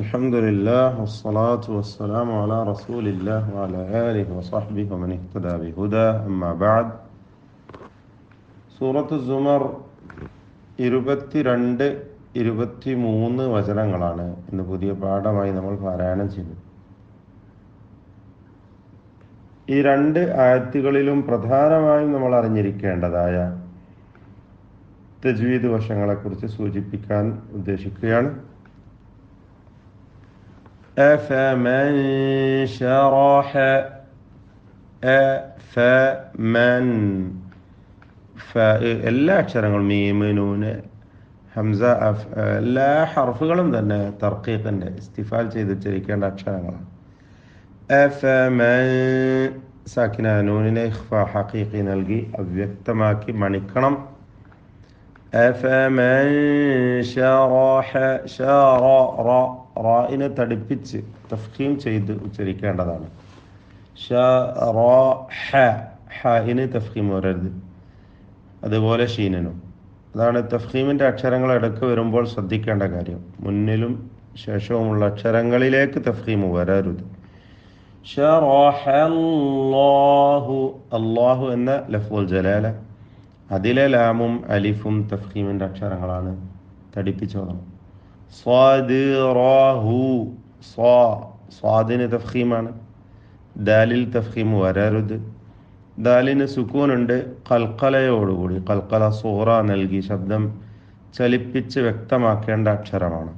الحمد لله والصلاة والسلام على رسول الله وعلى آله وصحبه ومن اهتدى بهداه أما بعد സൂറത്ത് സുമർ 22, 23 വചനങ്ങളാണ് ഇന്ന് പുതിയ പാഠമായി നമ്മൾ പാരായണം ചെയ്യുന്നത്. ഈ രണ്ട് ആയത്തുകളിലും പ്രധാനമായും നമ്മൾ അറിഞ്ഞിരിക്കേണ്ടതായ തജ്വീദ് വശങ്ങളെക്കുറിച്ച് സൂചിപ്പിക്കാൻ ഉദ്ദേശിക്കുകയാണ്. أفمن شرح أفمن എല്ലാ അക്ഷരങ്ങളും മീം, നൂന്, ഹംസ, എല്ലാ ഹർഫുകളും തന്നെ തർക്കീഖിന്റെ ഇസ്തിഫാൽ ചെയ്ത് ഉച്ചരിക്കേണ്ട അക്ഷരങ്ങളാണ്. അഫമൻ സാക്കിന നൂനിനെ ഇഖ്ഫാ ഹഖീഖി നൽകി അവ്യക്തമാക്കി മണിക്കണം. അഫമൻ ശറഹ റായിനെ തടിപ്പിച്ച് തഫ്ഖീം ചെയ്ത് ഉച്ചരിക്കേണ്ടതാണ്. ഹാഇന് തഫ്ഖീം വരരുത്, അതുപോലെ ഷീനനും. അതാണ് തഫ്ഖീമിന്റെ അക്ഷരങ്ങൾ ഇടയ്ക്ക് വരുമ്പോൾ ശ്രദ്ധിക്കേണ്ട കാര്യം. മുന്നിലും ശേഷവുമുള്ള അക്ഷരങ്ങളിലേക്ക് തഫ്ഖീം വരരുത്. അല്ലാഹു എന്ന ലഫ്ളുൽ ജലാല, അതിലെ ലാമും അലിഫും തഫ്ഖീമിന്റെ അക്ഷരങ്ങളാണ്, തടിപ്പിച്ചോളണം. സ്വാദിന് തഫ്ഖീമാണ്, ദാലിൽ തഫ്ഖീം വരരുത്. ദാലിന് സുക്കൂനുണ്ട്, ഖൽഖലയോടുകൂടി ഖൽഖല സൂറ നൽകി ശബ്ദം ചലിപ്പിച്ച് വ്യക്തമാക്കേണ്ട അക്ഷരമാണ്.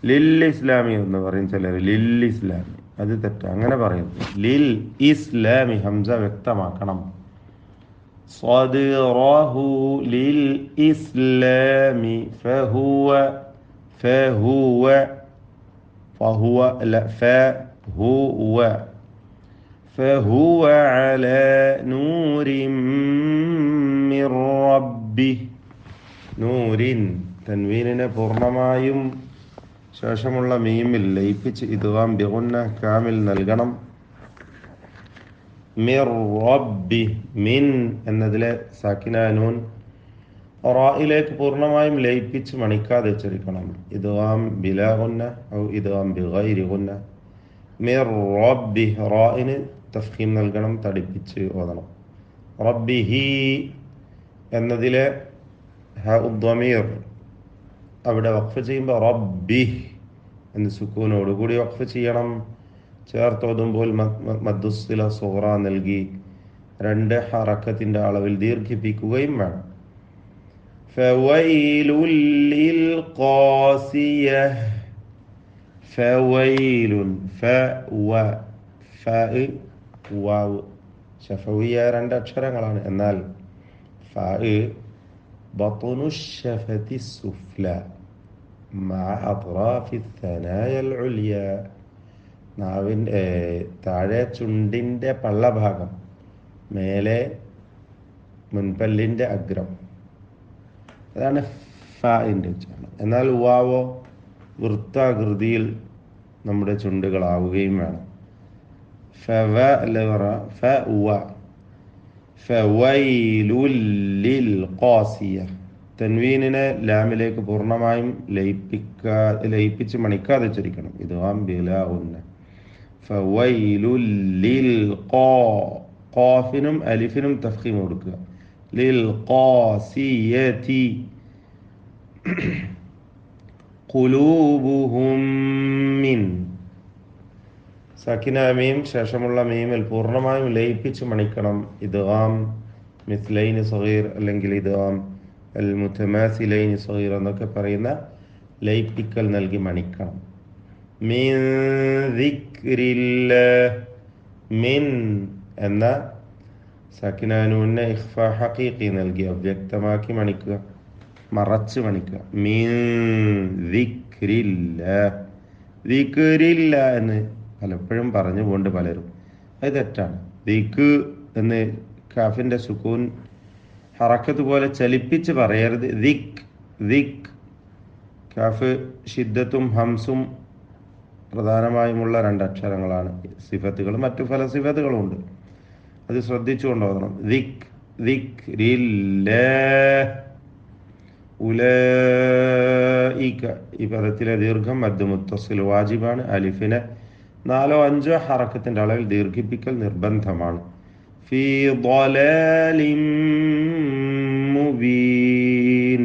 ലിൽ ഇസ്ലാമി എന്ന് പറയും ചിലർ, ലിൽ ഇസ്ലാമി. അത് തെറ്റ, അങ്ങനെ പറയുന്നു. ലിൽ ഇസ്ലാമി ഹംസ വ്യക്തമാക്കണം. صدره للإسلام فهو على نور من ربه. നൂരിൻ തൻവീനിനെ പൂർണ്ണമായും ശേഷമുള്ള മീമിൽ ലയിപ്പിച്ച് ഇദ്ഗാം ബിഗുന്ന കാമിൽ നൽകണം. മിർ റബ്ബി, മിൻ എന്നതിലെ സാക്കിന നൂൻ റായിലേക്ക് പൂർണ്ണമായും ലയിപ്പിച്ച് മണിക്കാതെ ഉച്ചരിക്കണം. ഇദ്ഗാം ബിലാ ഗുന്ന ഔ ഇദ്ഗാം ബിഗൈരി ഗുന്ന. മിർ റബ്ബി റായിന് തഫ്ഖീം നൽകണം, തടിപ്പിച്ച് ഓതണം. റബ്ബിഹി എന്നതിലെ ദ്വമീർ അവിടെ വഖഫ് ചെയ്യുമ്പോൾ റബ്ബിഹ് എന്ന് സുക്കൂനോടുകൂടി വഖഫ് ചെയ്യണം. ചേർത്തോതുമ്പോൾ മദ്ദുസ്സില സുഗ്റ നൽകി 2 ഹറക്കത്തിന്റെ അളവിൽ ദീർഘിപ്പിക്കുകയും വേണം. ഫവൈലുൽ ലിൽ ഖാസിയഹ, ഫവൈലുൻ വാവ് ശഫവിയ 2 അക്ഷരങ്ങളാണ്. എന്നാൽ ബത്നു ശഫതി സുഫ്ല മഅ അത്റാഫി ثനായ ഉൽയ, നാവിൻ്റെ താഴെ ചുണ്ടിൻ്റെ പള്ളഭാഗം, മേലെ മുൻപല്ലിൻ്റെ അഗ്രം, അതാണ് ഫാഇൻ്റെ ഉച്ചാരണം. എന്നാൽ വാവോ വൃത്താകൃതിയിൽ നമ്മുടെ ചുണ്ടുകളാവുകയും വേണം. ഫവൈലുൽ ലിൽ ഖാസിയ, തൻവീനിനെ ലാമിലേക്ക് പൂർണ്ണമായും ലയിപ്പിച്ച് മണിക്കാതെ ഉച്ചരിക്കണം. ഇദ്ഗാം ബിലാ ഗുന്ന. ഫവൈലുൽ ലിൽ ഖാഫിനും അലിഫിനും തഫ്ഖീം കൊടുക്കുക. ലിൽ ഖാസിയതി ഖുലൂബുഹും മിൻ, സാക്കിന മീം ശേഷമുള്ള മീമിൽ പൂർണ്ണമായും ലയിപ്പിച്ച് മണിക്കണം. ഇദ്ഗാം മിസ്ലൈനി സഗീർ അല്ലെങ്കിൽ ഇദ്ഗാം അൽ മുതമാസിലൈനി സഗീർ എന്നൊക്കെ പറയുന്ന ലയിപ്പിക്കൽ നൽകി മണിക്കണം. മിൻ ദിക്രില്ലാഹ്, മിൻ എന്ന സാക്കിന നൂനിനെ ഇഖ്ഫാ ഹഖീഖി നൽകി അവ്യക്തമാക്കി മണിക്കുക, മറച്ച് മണിക്കുക. മിൻ ദിക്രില്ലാഹ്, ദിക്രില്ലാഹ് എന്ന് പലപ്പോഴും പറഞ്ഞു പോണ്ട് പലരും, അത് തെറ്റാണ്. ദിക്ക് എന്ന് കാഫിന്റെ സുക്കൂൻ ഹറക്കത്ത് പോലെ ചലിപ്പിച്ച് പറയരുത്. ദിക് കാഫ് ഷിദ്ദത്തും ഹംസും പ്രധാനമായുമുള്ള 2 അക്ഷരങ്ങളാണ്. സിഫത്തുകൾ മറ്റു പല സിഫത്തുകളും ഉണ്ട്, അത് ശ്രദ്ധിച്ചുകൊണ്ട് ഓതണം. ദിക്രില്ലാഹ്. ഉലൈക ഈ പദത്തിലെ ദീർഘം മദ് മുത്തസിൽ വാജിബാണ്. അലിഫിനെ 4-5 ഹറക്കത്തിന്റെ അളവിൽ ദീർഘിപ്പിക്കൽ നിർബന്ധമാണ്. ഫീ ളലാലിൻ മുബീൻ.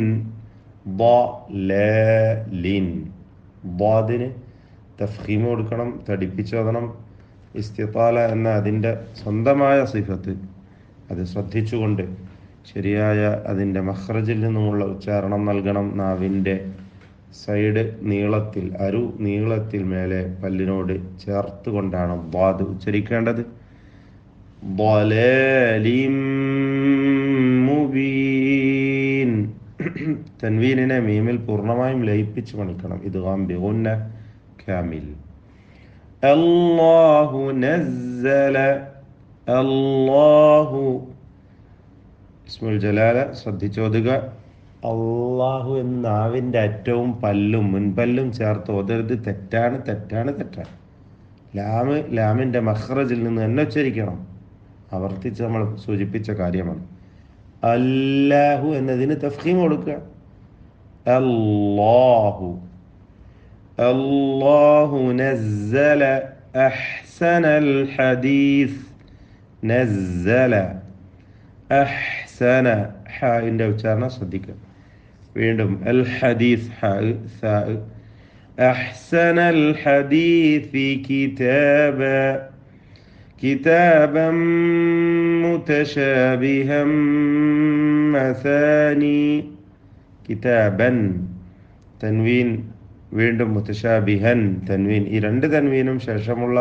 ളലാലിൻ ളാദിന് തഫ്ഖീം കൊടുക്കണം, തടിപ്പിച്ചോദണം. ഇസ്തിതാല എന്ന അതിൻ്റെ സ്വന്തമായ സിഫത്ത് അത് ശ്രദ്ധിച്ചുകൊണ്ട് ശരിയായ അതിൻ്റെ മഖ്റജിൽ നിന്നുമുള്ള ഉച്ചാരണം നൽകണം. നാവിൻ്റെ സൈഡ് നീളത്തിൽ, അരു നീളത്തിൽ മേലെ പല്ലിനോട് ചേർത്ത് കൊണ്ടാണ് ളാദ് ഉച്ചരിക്കേണ്ടത്. ളലാലിൻ മുബീൻ. തൻവീനിനെ മീമിൽ പൂർണ്ണമായും ലയിപ്പിച്ച് മണിക്കണം. ഇദ്ഗാം ബിഗുന്ന കാമിൽ. അല്ലാഹു നസ്സല. അല്ലാഹു ഇസ്മുൽ ജലാല ശ്രദ്ധിച്ചോതുക. അള്ളാഹു എന്ന നാവിൻ്റെ അറ്റവും പല്ലും മുൻപല്ലും ചേർത്ത് ഓതരുത്. തെറ്റാണ്, തെറ്റാണ്, തെറ്റാണ്. ലാമിൻ്റെ മഖ്റജിൽ നിന്ന് തന്നെ ഉച്ചരിക്കണം. ആവർത്തിച്ച് നമ്മൾ സൂചിപ്പിച്ച കാര്യമാണ്. അല്ലാഹു എന്നതിന് തഫ്ഖീം കൊടുക്കുക. അല്ലാഹു. അല്ലാഹു നസ്സല അഹ്സനൽ ഹദീസ്. നസ്സല അഹ്സന ഹാഇൻ്റെ ഉച്ചാരണം ശ്രദ്ധിക്കുക. വീണ്ടും അൽ ഹദീസ് ഹ സാ. അഹ്സനൽ ഹദീസി കിതാബ. കിതാബൻ മുതശാബിഹൻ മസാനി. കിതാബൻ തൻവീൻ, വീണ്ടും മുതശാബിഹൻ തൻവീൻ. ഈ രണ്ട് തൻവീനും ശേഷമുള്ള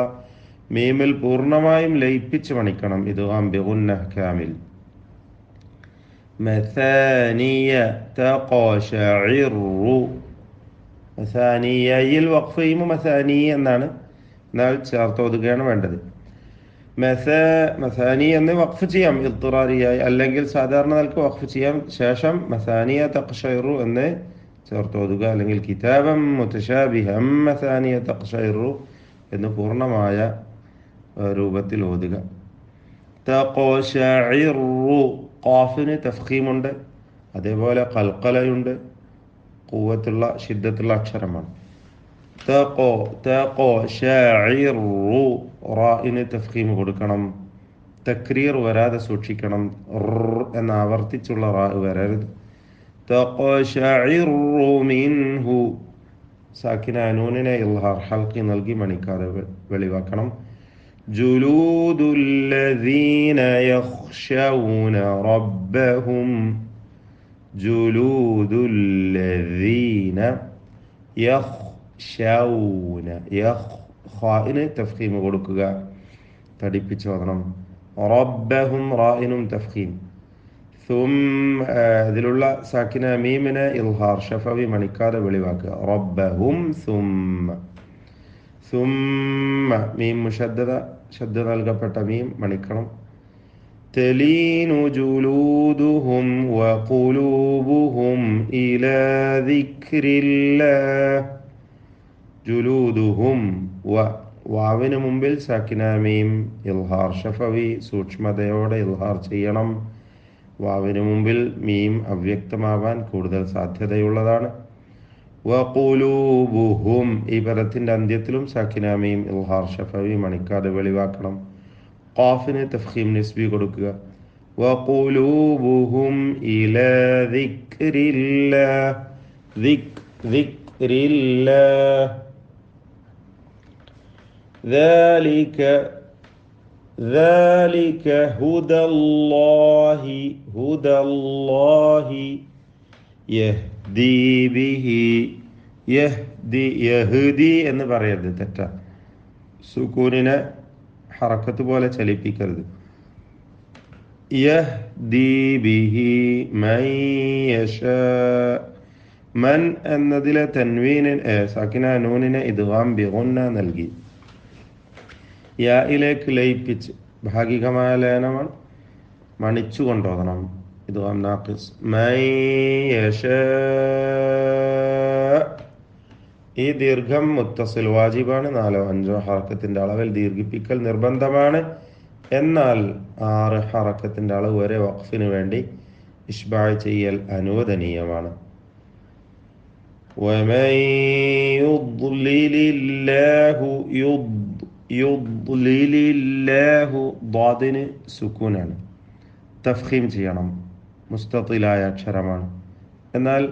മീമിൽ പൂർണ്ണമായും ലയിപ്പിച്ച് മണിക്കണം. ഇദ്ഗാം ബിഗുന്നഹ് കാമിൽ. മസാനിയ തഖശഇറു. മസാനിയയിൽ വഖഫ് ചെയ്യുമ്പോൾ മസാനി എന്നാണ്, എന്നാൽ ചേർത്തോതുകയാണ് വേണ്ടത്. മസാനി എന്ന് വഖഫ് ചെയ്യാം ഇദ്റാരിയായി, അല്ലെങ്കിൽ സാധാരണ നിലക്ക് വഖഫ് ചെയ്യാം. ശേഷം മസാനിയ തഖ്ശഇറു എന്ന് ചേർത്തോതുക, അല്ലെങ്കിൽ കിതാബൻ മുതശാബിഹൻ മസാനിയ തഖ്ശഇറു എന്ന് പൂർണ്ണമായ രൂപത്തിൽ ഓതുക. തഖശഇറു ഖാഫിന് തഫ്ഖീമുണ്ട്, അതേപോലെ ഖൽഖലയുണ്ട്. ഖുവത്തുള്ള ഷിദ്ദത്തുള്ള അക്ഷരമാണ്. തഖശഇറു റാഇന് തഫ്ഖീം കൊടുക്കണം. തക്രീർ വരാതെ സൂക്ഷിക്കണം. എന്ന ആവർത്തിച്ചുള്ള റാ വരരുത്. തഖശഇറു മിൻഹു സാക്കിന നൂനിനെ ഇൽഹാർ ഹൽഖി നൽകി മണിക്കാതെ വെളിവാക്കണം. ജുലൂദുല്ലദീന യഖ്ശൗന റബ്ബഹും. ജുലൂദുല്ലദീന യഖ്ശൗന. ഖാഇന് തഫ്ഖീം കൊടുക്കുക, തടിപ്പിച്ച് ഓതണം. റബ്ബഹും റാഇനും തഫ്ഖീം. ഇതിലുള്ള സാക്കിന മീമിനെ ഇൽഹാർ ഷഫവി മണിക്കാതെ വെളിവാക്കുക. റബ്ബഹും സുമ്മ മീം മുശദ്ദദ, ശബ്ദ നൽകപ്പെട്ട മീം മണിക്കണം. തലീനു ജുലൂദുഹും വഖുലൂബുഹും ഇലാ ദിക്രില്ലാഹ്. ജുലൂദുഹും വാവിന് മുമ്പിൽ സാക്കിന മീം ഇൽഹാർ ഷഫവി സൂക്ഷ്മതയോടെ ഇൽഹാർ ചെയ്യണം. വാവിന് മുമ്പിൽ മീം അവ്യക്തമാവാൻ കൂടുതൽ സാധ്യതയുള്ളതാണ്. വഖുലൂബുഹും ഈ പദത്തിന്റെ അന്ത്യത്തിലും സാക്കിന മീം ഇൽഹാർ ഷഫവി മണിക്കാതെ വെളിവാക്കണം. ഖാഫിന് തഫ്ഖീം നിസ്ബി കൊടുക്കുക. വഖുലൂബുഹും ഇലാ ദിക്രില്ലാഹ്. ദിക്രില്ലാഹ്. ذلك هدى الله يهدي به. യഹ്ദി എന്ന് പറയരുത്, തെറ്റാ. സുക്കൂനിനെ ഹറക്കത്ത് പോലെ ചലിപ്പിക്കരുത്. യഹ്ദി ബിഹി മൻ യശാ. മൻ എന്നതിലെ തൻവീനിൻ സാക്കിന നൂനിനെ ഇദ്ഗാം ബിഗുന്ന നൽകി യായിലേക്ക് ലയിപ്പിച്ച് ഭാഗികമായ ലയനമാണ്, മണിച്ചു കൊണ്ടോതണം. ഇദ്ഗാം നാഖിസ്. മൻ യശാ. ഈ ദീർഘം മുത്തസിൽ വാജിബാണ്. 4-5 ഹർക്കത്തിന്റെ അളവിൽ ദീർഘിപ്പിക്കൽ നിർബന്ധമാണ്. എന്നാൽ 6 ഹറക്കത്തിൻ്റെ അളവ് വരെ വഖഫിന് വേണ്ടി ഇഷ്ബാഅ് ചെയ്യൽ അനുവദനീയമാണ്. ومن يضلل الله يضلل الله ضادന് സുക്കൂനാണ്, തഫ്ഖീം ചെയ്യണം, മുസ്തത്തിലായ അക്ഷരമാണ്. എന്നാൽ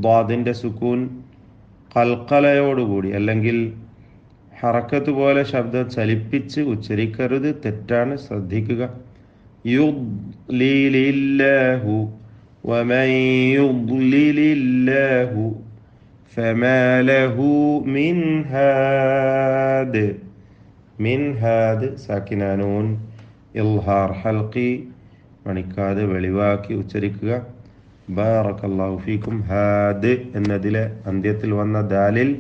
ضادന്റെ സുക്കൂൻ ഖൽഖലയോടുകൂടി അല്ലെങ്കിൽ ഹറക്കത്ത് പോലെ ശബ്ദം ചലിപ്പിച്ച് ഉച്ചരിക്കരുത്, തെറ്റാണ്, ശ്രദ്ധിക്കുക. യുദ്ലിലില്ലാഹു വമൻ യുദ്ലിലില്ലാഹു ഫമാ ലഹു മിൻ ഹാദ്. മിൻ ഹാദ് സാക്കിനാനൂൻ ഇൽഹാർ ഹൽഖി മണിക്കാതെ വെളിവാക്കി ഉച്ചരിക്കുക. ബാറക്കല്ലാഹു ഫീക്കും. ഹാദ് എന്നതിലെ അന്ത്യത്തിൽ വന്ന ദാലിൽ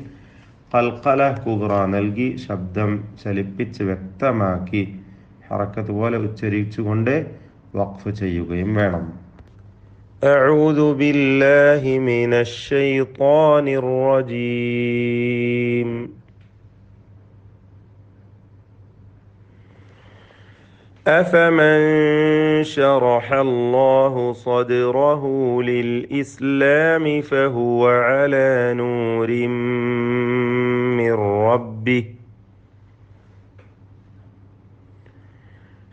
ഖൽഖല കുബ്ര നൽകി ശബ്ദം ചലിപ്പിച്ച് വ്യക്തമാക്കി ഹറക്കത്ത് പോലെ ഉച്ചരിച്ചുകൊണ്ട് വഖഫ് ചെയ്യുകയും വേണം. أعوذ بالله من الشيطان الرجيم. أفمن شرح الله صدره للإسلام فهو على نور من ربه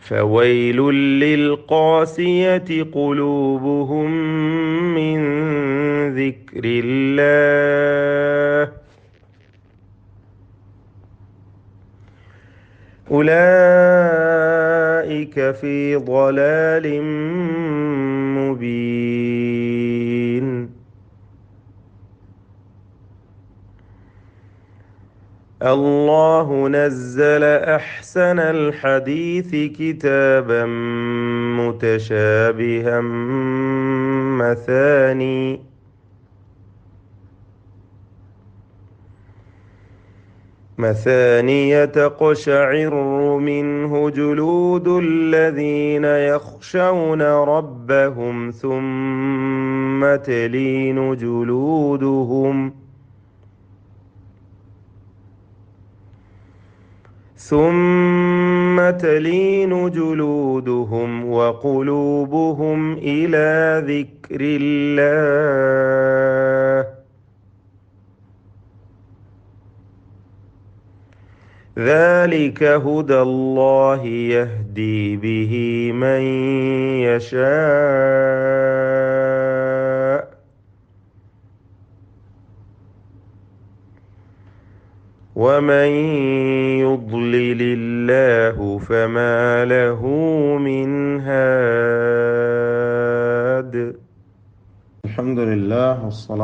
فويل للقاسية قلوبهم من ذكر الله أولئك في ضلال مبين. الله نزل أحسن الحديث كتابا متشابها مثانية تقشعر منه جلود الذين يخشون ربهم ثم تلين جلودهم وقلوبهم إلى ذكر الله ذلك هدى الله يهدي به من يشاء ومن يضلل الله فما له من هاد. الحمد لله والصلاة